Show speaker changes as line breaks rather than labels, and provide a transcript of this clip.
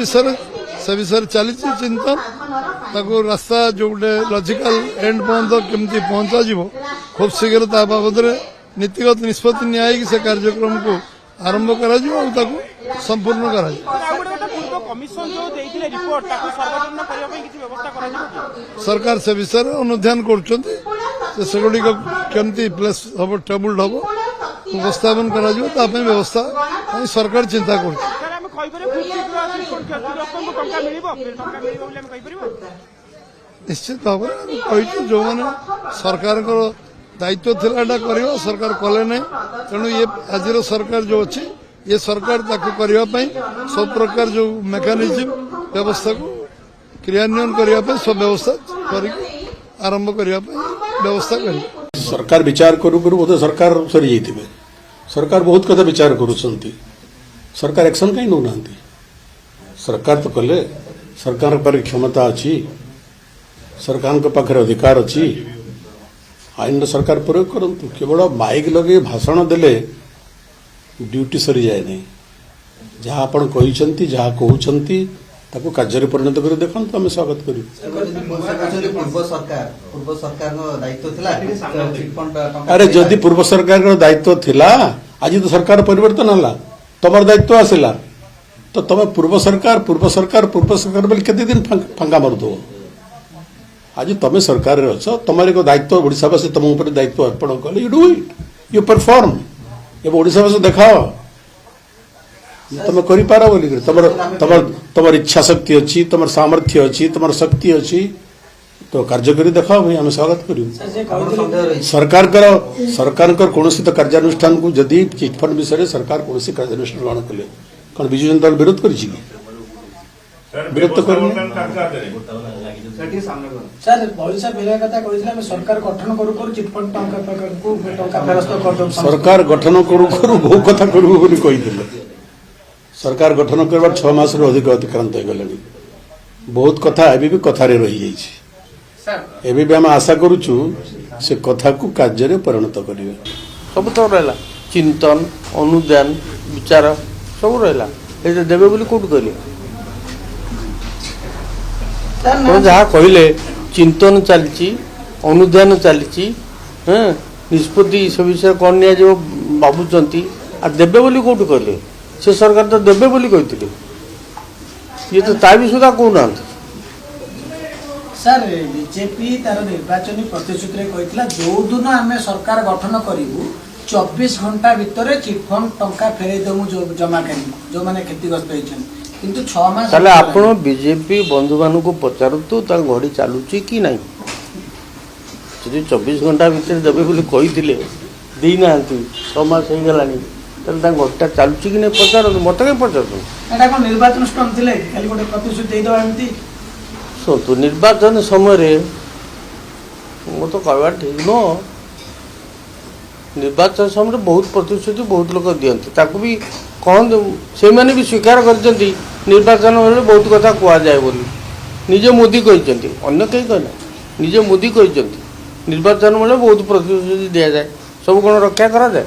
विषय चली चिंतन ताको रास्ता जो गोटे लॉजिकल एंड पर्यंत केमती पहुंचा जीवो खूब शीघ्र ता बाबद नीतिगत निष्पत्ति नियाई से कार्यक्रम को आरंभ करा जीवो और ताको संपूर्ण करा जीवो। सरकार से विषय अनुध्यान करछन्ती सेगुड़ी केमती प्लेस हम टेबुल हम उपस्थापन करा जीवो ता पे व्यवस्था सरकार चिंता कर निश्चित भाव जो मैंने सरकार दायित्व थिला सरकार कले ना तेणु ये आज सरकार जो अच्छी ये सरकार करने सब प्रकार जो मेकानिज्म व्यवस्था को क्रियान्वयन करने सब व्यवस्था कर आरंभ करने व्यवस्था कर
सरकार विचार करू करू बोधे सरकार सरी जाइए सरकार बहुत कथा विचार करुँच सरकार एक्शन कहीं नौ ना सरकार तो कले सरकार पर क्षमता अच्छी सरकार पाखे अधिकार अच्छी आईन सरकार प्रयोग करूँ केवल माइक लगे भाषण देले ड्यूटी सरी जाए नहीं जहाँ आप जहाँ कहते ताको कार्य परिणत कर देखो आम स्वागत करूँ। अरे जदि पूर्व सरकार दायित्व थिला आज तो सरकार परिवर्तन है तुम दायित्व आसला तो तुम पूर्व सरकार बोले केते दिन फांका मारुदो आज तुम सरकार अच्छ तुम एक दायित्व ओडावासी तुम ऊपर दायित्व अर्पण कले you do it you perform ये ओडावासी देखाओ तुम कर बोलिक तुम इच्छा शक्ति अच्छी तुम सामर्थ्य अच्छी तुम शक्ति अच्छी तो कार्य कर देखाओ भाई आम स्वागत करूँ। सरकार कौन तो कार्यानुष्ठान को जदि चिटफंड विषय सरकार कौन कार्यानुष्ठान ग्रहण कले कौन विजु जनता दल विरोध कर विरोध तो कर सरकार गठन करू बहु कथा करू सरकार गठन करवार 6 मास अधिक अतिक्रांत हो गले बहुत कथा एबी भी कथारे रही जाइए एबी भी आम आशा करुचु से कथा को कार्य परिणत करेंगे
सब तो रहा चिंतन अनुदान विचार सब रहा देवे बोली कौट कहले जहाँ कहले चिंतन चलती अनुदान चलती निष्पत्ति से विषय कौन नि भावुंट आ देवे बोली कौट कहले से सरकार तो देवे बोली कहते ये तो ता भी सुधा कहना
सर बीजेपी तार निर्वाचन प्रतिश्रुति कहला जो दिन आम सरकार गठन करूँ 24 घंटा भितर चिटफंड टंका फेरे देमु जमाकारी जो मैंने क्षतिग्रस्त होती किंतु 6 मास
ताले आपण बीजेपी बंधु मानू को पचारतु ता घड़ी चालुची कि नहीं यदि 24 घंटा भितर देवे बोली कही दी ना 6 मास हो गलानी घंटा चालुची कि नहीं पचार मत कहीं पचार
निर्वाचन स्टंट थे खाली गोटे प्रतिश्रुति एमती
शुणु निर्वाचन समय मो तो कहवा ठीक न निर्वाचन समय बहुत प्रतिश्रुति बहुत लोग दिखती ताकू भी कहते से मैंने भी स्वीकार कर निर्वाचन बहुत कथा कहुए बोली निजे मोदी कहते अन्य कहीं कहना निजे मोदी कहते निर्वाचन बेले बहुत प्रतिश्रुति दि जाए सब कौन रक्षा करा जाए